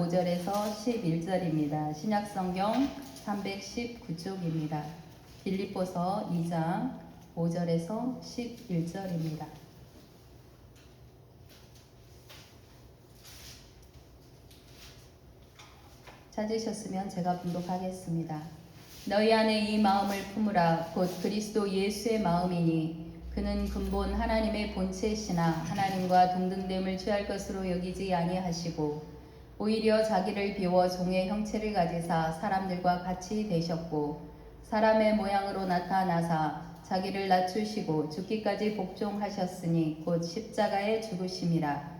5절에서 11절입니다. 신약성경 319쪽입니다. 빌립보서 2장 5절에서 11절입니다. 찾으셨으면 제가 봉독하겠습니다. 너희 안에 이 마음을 품으라. 곧 그리스도 예수의 마음이니 그는 근본 하나님의 본체시나 하나님과 동등됨을 취할 것으로 여기지 아니하시고 오히려 자기를 비워 종의 형체를 가지사 사람들과 같이 되셨고 사람의 모양으로 나타나사 자기를 낮추시고 죽기까지 복종하셨으니 곧 십자가에 죽으심이라.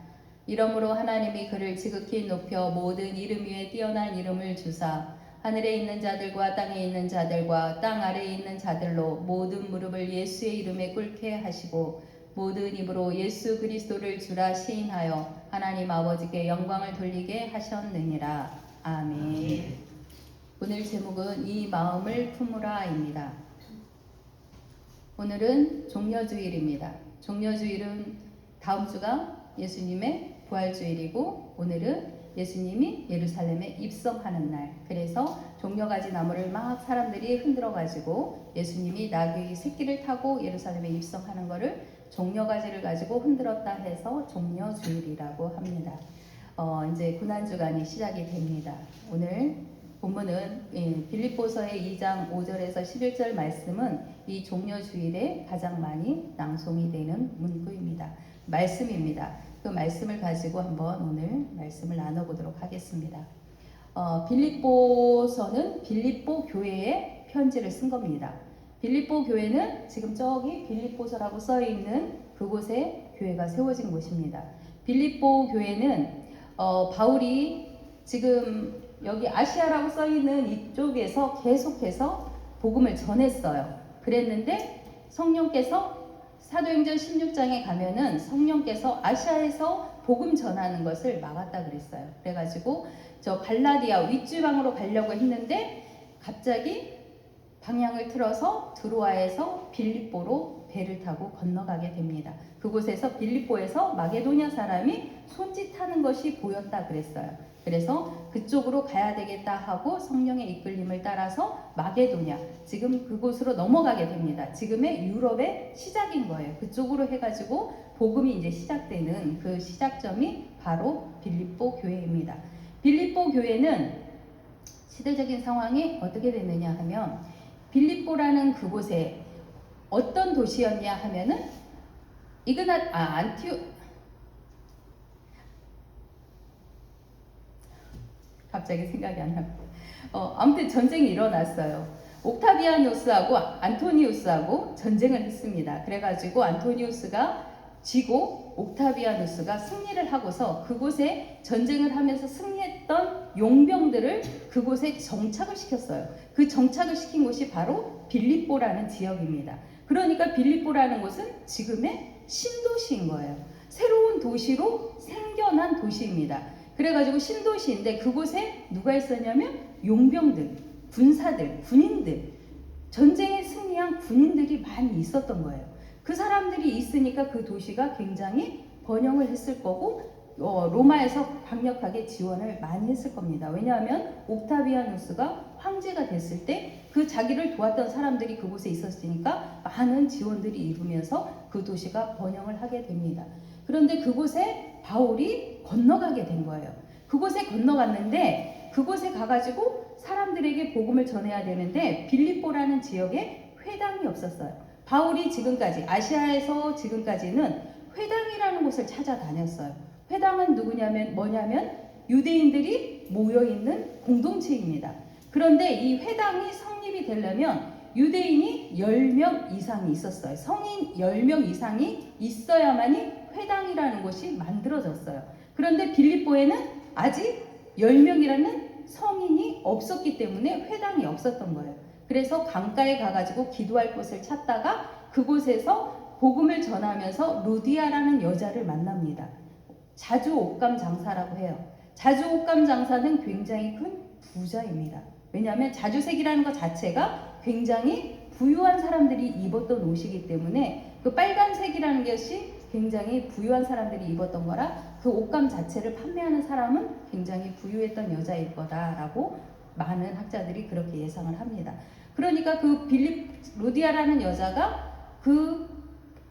이러므로 하나님이 그를 지극히 높여 모든 이름 위에 뛰어난 이름을 주사 하늘에 있는 자들과 땅에 있는 자들과 땅 아래에 있는 자들로 모든 무릎을 예수의 이름에 꿇게 하시고 모든 입으로 예수 그리스도를 주라 시인하여 하나님 아버지께 영광을 돌리게 하셨느니라. 아멘. 오늘 제목은 이 마음을 품으라입니다. 오늘은 종려주일입니다. 종려주일은 다음 주가 예수님의 부활주일이고 오늘은 예수님이 예루살렘에 입성하는 날. 그래서 종려가지 나무를 막 사람들이 흔들어 가지고 예수님이 나귀 새끼를 타고 예루살렘에 입성하는 것을 종려가지를 가지고 흔들었다 해서 종려주일이라고 합니다. 이제 고난주간이 시작이 됩니다. 오늘 본문은 빌립보서의 2장 5절에서 11절 말씀은 이 종려주일에 가장 많이 낭송이 되는 문구입니다. 말씀입니다. 그 말씀을 가지고 한번 오늘 말씀을 나눠보도록 하겠습니다. 빌립보서는 빌립보 교회에 편지를 쓴 겁니다. 빌립보 교회는 지금 저기 빌립보서라고 써있는 그곳에 교회가 세워진 곳입니다. 빌립보 교회는 바울이 지금 여기 아시아라고 써있는 이쪽에서 계속해서 복음을 전했어요. 그랬는데 성령께서 사도행전 16장에 가면은 성령께서 아시아에서 복음 전하는 것을 막았다 그랬어요. 그래가지고 저 갈라디아 윗지방으로 가려고 했는데 갑자기 방향을 틀어서 드로아에서 빌립보로 배를 타고 건너가게 됩니다. 그곳에서 빌립보에서 마게도냐 사람이 손짓하는 것이 보였다 그랬어요. 그래서 그쪽으로 가야 되겠다 하고 성령의 이끌림을 따라서 마게도냐, 지금 그곳으로 넘어가게 됩니다. 지금의 유럽의 시작인 거예요. 그쪽으로 해가지고 복음이 이제 시작되는 그 시작점이 바로 빌립보 교회입니다. 빌립보 교회는 시대적인 상황이 어떻게 됐느냐 하면 빌립보라는 그곳에 어떤 도시였냐 하면은 갑자기 생각이 안 나요. 아무튼 전쟁이 일어났어요. 옥타비아누스하고 안토니우스하고 전쟁을 했습니다. 그래가지고 안토니우스가 지고 옥타비아누스가 승리를 하고서 그곳에 전쟁을 하면서 승리했던 용병들을 그곳에 정착을 시켰어요. 그 정착을 시킨 곳이 바로 빌립보라는 지역입니다. 그러니까 빌립보라는 곳은 지금의 신도시인 거예요. 새로운 도시로 생겨난 도시입니다. 그래가지고 신도시인데 그곳에 누가 있었냐면 용병들, 군사들, 군인들, 전쟁에 승리한 군인들이 많이 있었던 거예요. 그 사람들이 있으니까 그 도시가 굉장히 번영을 했을 거고 로마에서 강력하게 지원을 많이 했을 겁니다. 왜냐하면 옥타비아누스가 황제가 됐을 때 그 자기를 도왔던 사람들이 그곳에 있었으니까 많은 지원들이 이루면서 그 도시가 번영을 하게 됩니다. 그런데 그곳에 바울이 건너가게 된 거예요. 그곳에 건너갔는데 그곳에 가가지고 사람들에게 복음을 전해야 되는데 빌립보라는 지역에 회당이 없었어요. 바울이 지금까지 아시아에서 지금까지는 회당이라는 곳을 찾아다녔어요. 회당은 뭐냐면 유대인들이 모여있는 공동체입니다. 그런데 이 회당이 성립이 되려면 유대인이 10명 이상이 있었어요. 성인 10명 이상이 있어야만이 회당이라는 곳이 만들어졌어요. 그런데 빌립보에는 아직 10명이라는 성인이 없었기 때문에 회당이 없었던 거예요. 그래서 강가에 가가지고 기도할 곳을 찾다가 그곳에서 복음을 전하면서 루디아라는 여자를 만납니다. 자주 옷감 장사라고 해요. 자주 옷감 장사는 굉장히 큰 부자입니다. 왜냐하면 자주색이라는 것 자체가 굉장히 부유한 사람들이 입었던 옷이기 때문에 그 빨간색이라는 것이 굉장히 부유한 사람들이 입었던 거라 그 옷감 자체를 판매하는 사람은 굉장히 부유했던 여자일 거다라고 많은 학자들이 그렇게 예상을 합니다. 그러니까 그 루디아라는 여자가 그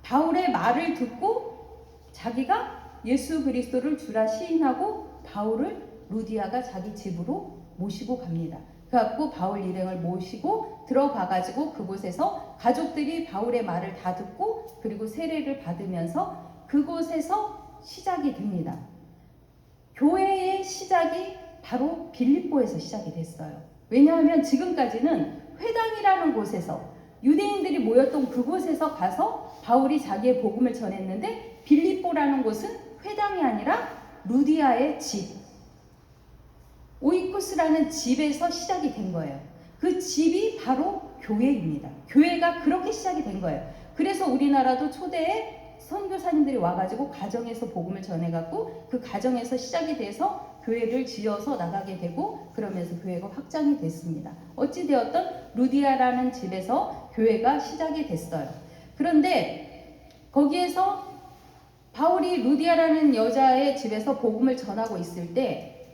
바울의 말을 듣고 자기가 예수 그리스도를 주라 시인하고 바울을 루디아가 자기 집으로 모시고 갑니다. 그래갖고 바울 일행을 모시고 들어가가지고 그곳에서 가족들이 바울의 말을 다 듣고 그리고 세례를 받으면서 그곳에서 시작이 됩니다. 교회의 시작이 바로 빌립보에서 시작이 됐어요. 왜냐하면 지금까지는 회당이라는 곳에서 유대인들이 모였던 그곳에서 가서 바울이 자기의 복음을 전했는데 빌립보라는 곳은 회당이 아니라 루디아의 집, 오이쿠스라는 집에서 시작이 된 거예요. 그 집이 바로 교회입니다. 교회가 그렇게 시작이 된 거예요. 그래서 우리나라도 초대에 선교사님들이 와가지고 가정에서 복음을 전해갖고 그 가정에서 시작이 돼서 교회를 지어서 나가게 되고 그러면서 교회가 확장이 됐습니다. 어찌되었던 루디아라는 집에서 교회가 시작이 됐어요. 그런데 거기에서 바울이 루디아라는 여자의 집에서 복음을 전하고 있을 때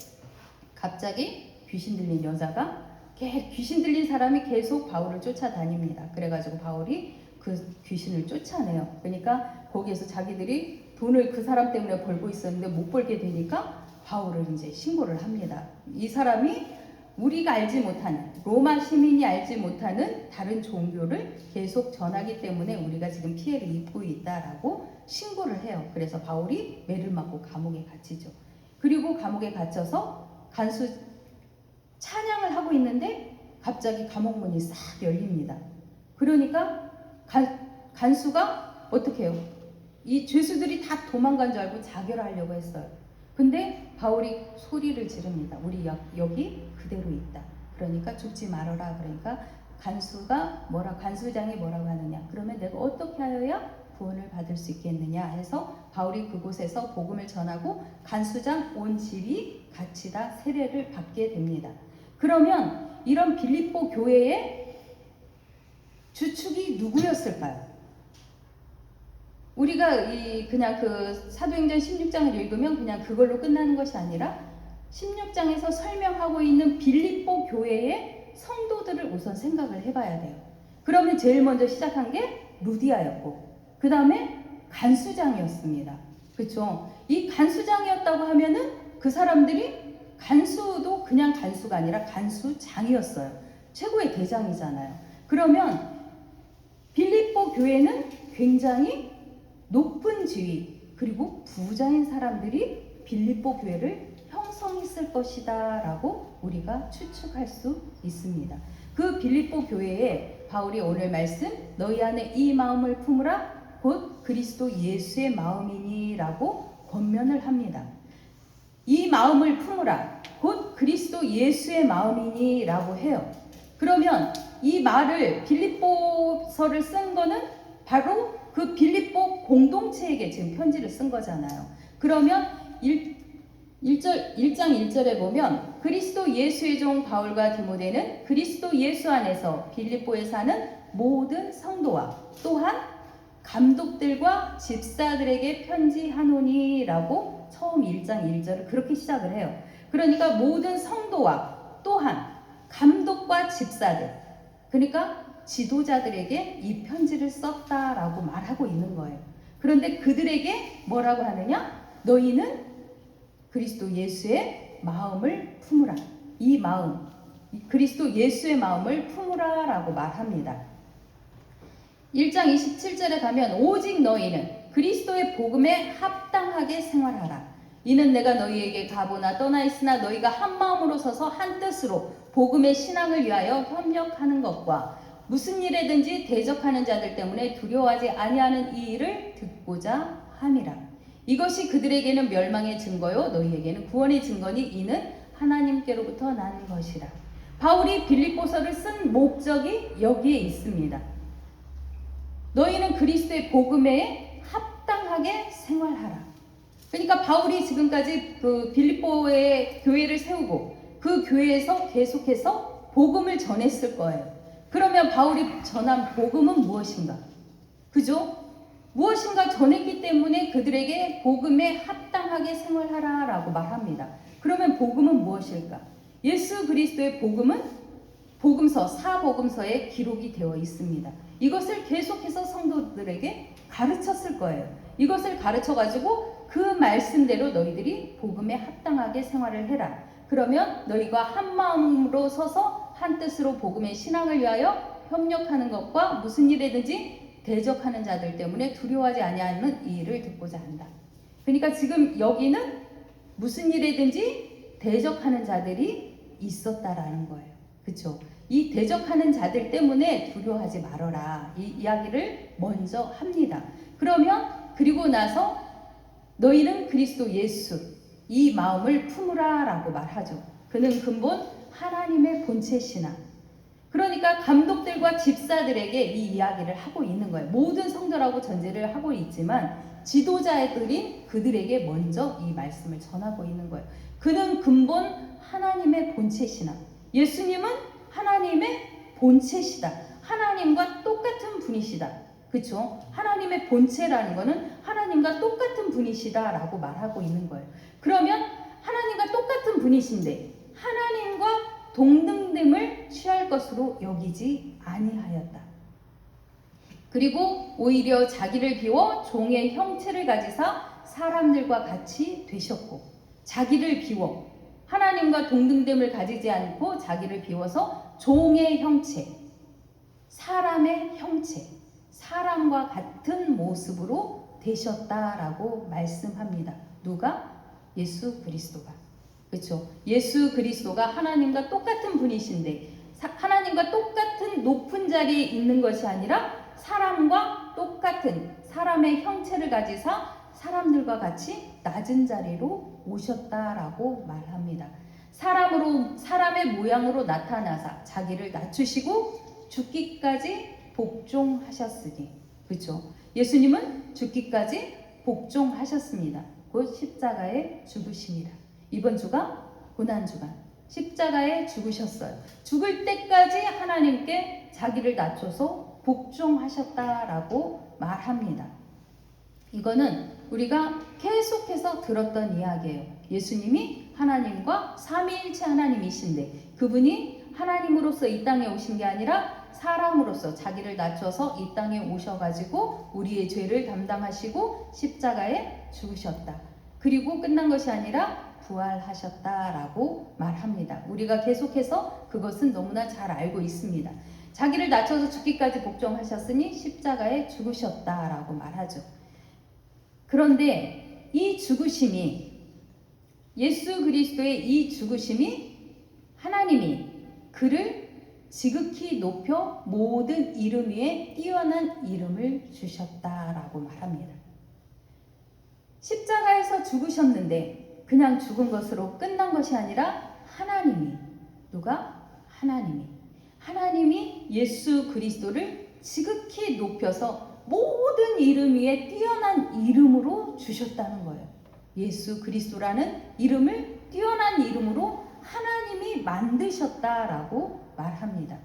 갑자기 귀신 들린 여자가 귀신 들린 사람이 계속 바울을 쫓아다닙니다. 그래가지고 바울이 그 귀신을 쫓아내요. 그러니까 거기에서 자기들이 돈을 그 사람 때문에 벌고 있었는데 못 벌게 되니까 바울을 이제 신고를 합니다. 이 사람이 우리가 알지 못하는 로마 시민이 알지 못하는 다른 종교를 계속 전하기 때문에 우리가 지금 피해를 입고 있다라고 신고를 해요. 그래서 바울이 매를 맞고 감옥에 갇히죠. 그리고 감옥에 gat혀서 간수 찬양을 하고 있는데 갑자기 감옥 문이 싹 열립니다. 그러니까 간수가 어떻게 해요? 이 죄수들이 다 도망간 줄 알고 자결하려고 했어요. 근데 바울이 소리를 지릅니다. 우리 여기 그대로 있다. 그러니까 죽지 말아라. 그러니까 간수장이 뭐라고 하느냐? 그러면 내가 어떻게 하여야 구원을 받을 수 있겠느냐 해서 바울이 그곳에서 복음을 전하고 간수장 온 집이 같이 다 세례를 받게 됩니다. 그러면 이런 빌립보 교회의 주축이 누구였을까요? 우리가 그냥 그 사도행전 16장을 읽으면 그냥 그걸로 끝나는 것이 아니라 16장에서 설명하고 있는 빌립보 교회의 성도들을 우선 생각을 해봐야 돼요. 그러면 제일 먼저 시작한 게 루디아였고 그 다음에 간수장이었습니다. 그렇죠? 이 간수장이었다고 하면은 그 사람들이 간수도 그냥 간수가 아니라 간수장이었어요. 최고의 대장이잖아요. 그러면 빌립보 교회는 굉장히 높은 지위 그리고 부자인 사람들이 빌립보 교회를 형성했을 것이다 라고 우리가 추측할 수 있습니다. 그 빌립보 교회에 바울이 오늘 말씀 너희 안에 이 마음을 품으라 곧 그리스도 예수의 마음이니 라고 권면을 합니다. 이 마음을 품으라 곧 그리스도 예수의 마음이니 라고 해요. 그러면 이 말을 빌립보서를 쓴 거는 바로 그 빌립보 공동체에게 지금 편지를 쓴 거잖아요. 그러면 1장 1절에 보면 그리스도 예수의 종 바울과 디모데는 그리스도 예수 안에서 빌립보에 사는 모든 성도와 또한 감독들과 집사들에게 편지하노니 라고 처음 1장 1절을 그렇게 시작을 해요. 그러니까 모든 성도와 또한 감독과 집사들 그러니까 지도자들에게 이 편지를 썼다라고 말하고 있는 거예요. 그런데 그들에게 뭐라고 하느냐? 너희는 그리스도 예수의 마음을 품으라. 이 마음, 그리스도 예수의 마음을 품으라 라고 말합니다. 1장 27절에 가면 오직 너희는 그리스도의 복음에 합당하게 생활하라. 이는 내가 너희에게 가보나 떠나 있으나 너희가 한 마음으로 서서 한 뜻으로 복음의 신앙을 위하여 협력하는 것과 무슨 일에든지 대적하는 자들 때문에 두려워하지 아니하는 이 일을 듣고자 함이라. 이것이 그들에게는 멸망의 증거요 너희에게는 구원의 증거니 이는 하나님께로부터 나는 것이라. 바울이 빌립보서를 쓴 목적이 여기에 있습니다. 너희는 그리스도의 복음에 합당하게 생활하라. 그러니까 바울이 지금까지 그 빌립보의 교회를 세우고 그 교회에서 계속해서 복음을 전했을 거예요. 그러면 바울이 전한 복음은 무엇인가? 그죠? 무엇인가 전했기 때문에 그들에게 복음에 합당하게 생활하라라고 말합니다. 그러면 복음은 무엇일까? 예수 그리스도의 복음은 복음서, 사복음서에 기록이 되어 있습니다. 이것을 계속해서 성도들에게 가르쳤을 거예요. 이것을 가르쳐가지고 그 말씀대로 너희들이 복음에 합당하게 생활을 해라. 그러면 너희가 한 마음으로 서서 한 뜻으로 복음의 신앙을 위하여 협력하는 것과 무슨 일이든지 대적하는 자들 때문에 두려워하지 아니하는 이 일을 듣고자 한다. 그러니까 지금 여기는 무슨 일이든지 대적하는 자들이 있었다라는 거예요. 그렇죠? 이 대적하는 자들 때문에 두려워하지 말아라. 이 이야기를 먼저 합니다. 그러면 그리고 나서 너희는 그리스도 예수 이 마음을 품으라 라고 말하죠. 그는 근본 하나님의 본체시나. 그러니까 감독들과 집사들에게 이 이야기를 하고 있는 거예요. 모든 성도라고 전제를 하고 있지만 지도자들인 그들에게 먼저 이 말씀을 전하고 있는 거예요. 그는 근본 하나님의 본체시나. 예수님은 하나님의 본체시다. 하나님과 똑같은 분이시다. 그렇죠? 하나님의 본체라는 것은 하나님과 똑같은 분이시다라고 말하고 있는 거예요. 그러면 하나님과 똑같은 분이신데 하나님과 동등됨을 취할 것으로 여기지 아니하였다. 그리고 오히려 자기를 비워 종의 형체를 가지사 사람들과 같이 되셨고, 자기를 비워 하나님과 동등됨을 가지지 않고 자기를 비워서 종의 형체, 사람의 형체, 사람과 같은 모습으로 되셨다라고 말씀합니다. 누가? 예수 그리스도가. 그렇죠? 예수 그리스도가 하나님과 똑같은 분이신데 하나님과 똑같은 높은 자리에 있는 것이 아니라 사람과 똑같은 사람의 형체를 가지사 사람들과 같이 낮은 자리로 오셨다라고 말합니다. 사람의 모양으로 나타나사 자기를 낮추시고 죽기까지 복종하셨으니. 그렇죠? 예수님은 죽기까지 복종하셨습니다. 곧 십자가에 죽으십니다. 이번 주가 고난주간 십자가에 죽으셨어요. 죽을 때까지 하나님께 자기를 낮춰서 복종하셨다라고 말합니다. 이거는 우리가 계속해서 들었던 이야기예요. 예수님이 하나님과 삼위일체 하나님이신데 그분이 하나님으로서 이 땅에 오신 게 아니라 사람으로서 자기를 낮춰서 이 땅에 오셔가지고 우리의 죄를 담당하시고 십자가에 죽으셨다. 그리고 끝난 것이 아니라 부활하셨다라고 말합니다. 우리가 계속해서 그것은 너무나 잘 알고 있습니다. 자기를 낮춰서 죽기까지 복종하셨으니 십자가에 죽으셨다라고 말하죠. 그런데 이 죽으심이, 예수 그리스도의 이 죽으심이 하나님이 그를 지극히 높여 모든 이름 위에 뛰어난 이름을 주셨다라고 말합니다. 십자가에서 죽으셨는데 그냥 죽은 것으로 끝난 것이 아니라 하나님이, 누가? 하나님이 예수 그리스도를 지극히 높여서 모든 이름 위에 뛰어난 이름으로 주셨다는 거예요. 예수 그리스도라는 이름을 뛰어난 이름으로 하나님이 만드셨다라고 말합니다.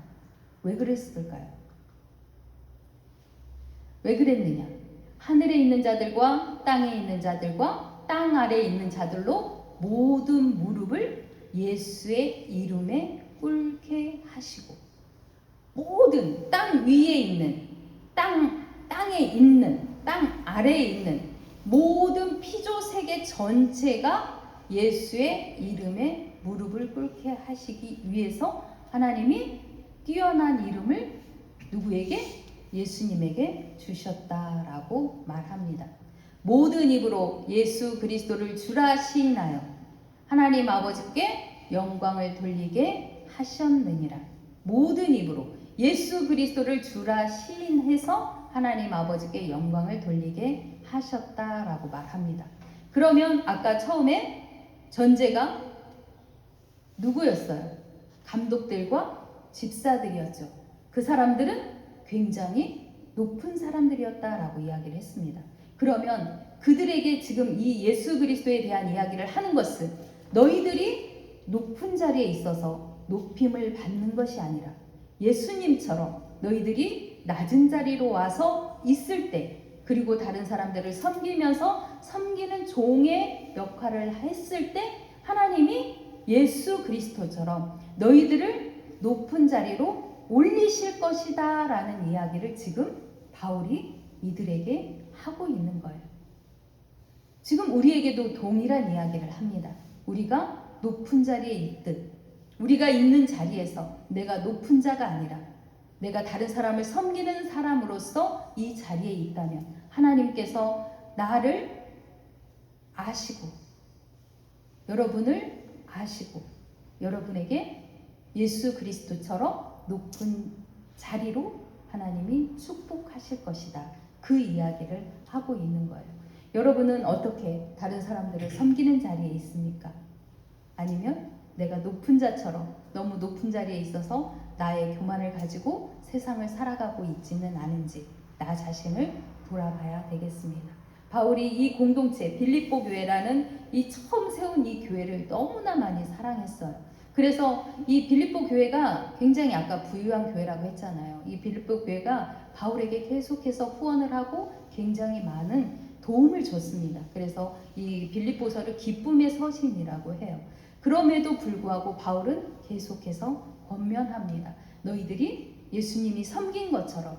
왜 그랬을까요? 왜 그랬느냐? 하늘에 있는 자들과 땅에 있는 자들과 땅 아래에 있는 자들로 모든 무릎을 예수의 이름에 꿇게 하시고, 모든 땅 위에 있는, 땅에 있는, 땅 아래에 있는 모든 피조 세계 전체가 예수의 이름에 무릎을 꿇게 하시기 위해서 하나님이 뛰어난 이름을 누구에게? 예수님에게 주셨다라고 말합니다. 모든 입으로 예수 그리스도를 주라 시인하여 하나님 아버지께 영광을 돌리게 하셨느니라. 모든 입으로 예수 그리스도를 주라 시인해서 하나님 아버지께 영광을 돌리게 하셨다라고 말합니다. 그러면 아까 처음에 전제가 누구였어요? 감독들과 집사들이었죠. 그 사람들은 굉장히 높은 사람들이었다라고 이야기를 했습니다. 그러면 그들에게 지금 이 예수 그리스도에 대한 이야기를 하는 것은 너희들이 높은 자리에 있어서 높임을 받는 것이 아니라 예수님처럼 너희들이 낮은 자리로 와서 있을 때 그리고 다른 사람들을 섬기면서 섬기는 종의 역할을 했을 때 하나님이 예수 그리스도처럼 너희들을 높은 자리로 올리실 것이다 라는 이야기를 지금 바울이 이들에게 하고 있는 거예요. 지금 우리에게도 동일한 이야기를 합니다. 우리가 높은 자리에 있듯 우리가 있는 자리에서 내가 높은 자가 아니라 내가 다른 사람을 섬기는 사람으로서 이 자리에 있다면 하나님께서 나를 아시고 여러분을 아시고 여러분에게 예수 그리스도처럼 높은 자리로 하나님이 축복하실 것이다. 그 이야기를 하고 있는 거예요. 여러분은 어떻게 다른 사람들을 섬기는 자리에 있습니까? 아니면 내가 높은 자처럼 너무 높은 자리에 있어서 나의 교만을 가지고 세상을 살아가고 있지는 않은지 나 자신을 돌아봐야 되겠습니다. 바울이 이 공동체 빌립보 교회라는 이 처음 세운 이 교회를 너무나 많이 사랑했어요. 그래서 이 빌립보 교회가 굉장히 아까 부유한 교회라고 했잖아요. 이 빌립보 교회가 바울에게 계속해서 후원을 하고 굉장히 많은 도움을 줬습니다. 그래서 이 빌립보서를 기쁨의 서신이라고 해요. 그럼에도 불구하고 바울은 계속해서 권면합니다. 너희들이 예수님이 섬긴 것처럼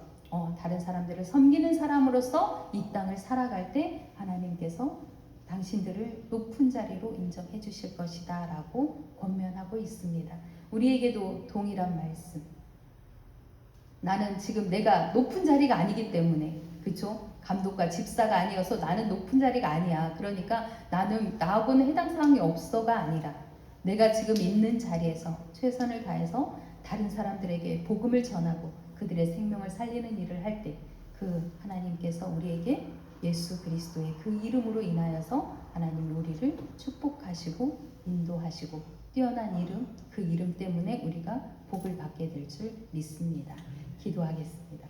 다른 사람들을 섬기는 사람으로서 이 땅을 살아갈 때 하나님께서 당신들을 높은 자리로 인정해 주실 것이다 라고 권면하고 있습니다. 우리에게도 동일한 말씀. 나는 지금 내가 높은 자리가 아니기 때문에 그렇죠? 감독과 집사가 아니어서 나는 높은 자리가 아니야. 그러니까 나는 나하고는 해당 사항이 없어가 아니라 내가 지금 있는 자리에서 최선을 다해서 다른 사람들에게 복음을 전하고 그들의 생명을 살리는 일을 할 때 그 하나님께서 우리에게 예수 그리스도의 그 이름으로 인하여서 하나님이 우리를 축복하시고 인도하시고 뛰어난 이름, 그 이름 때문에 우리가 복을 받게 될 줄 믿습니다. 기도하겠습니다.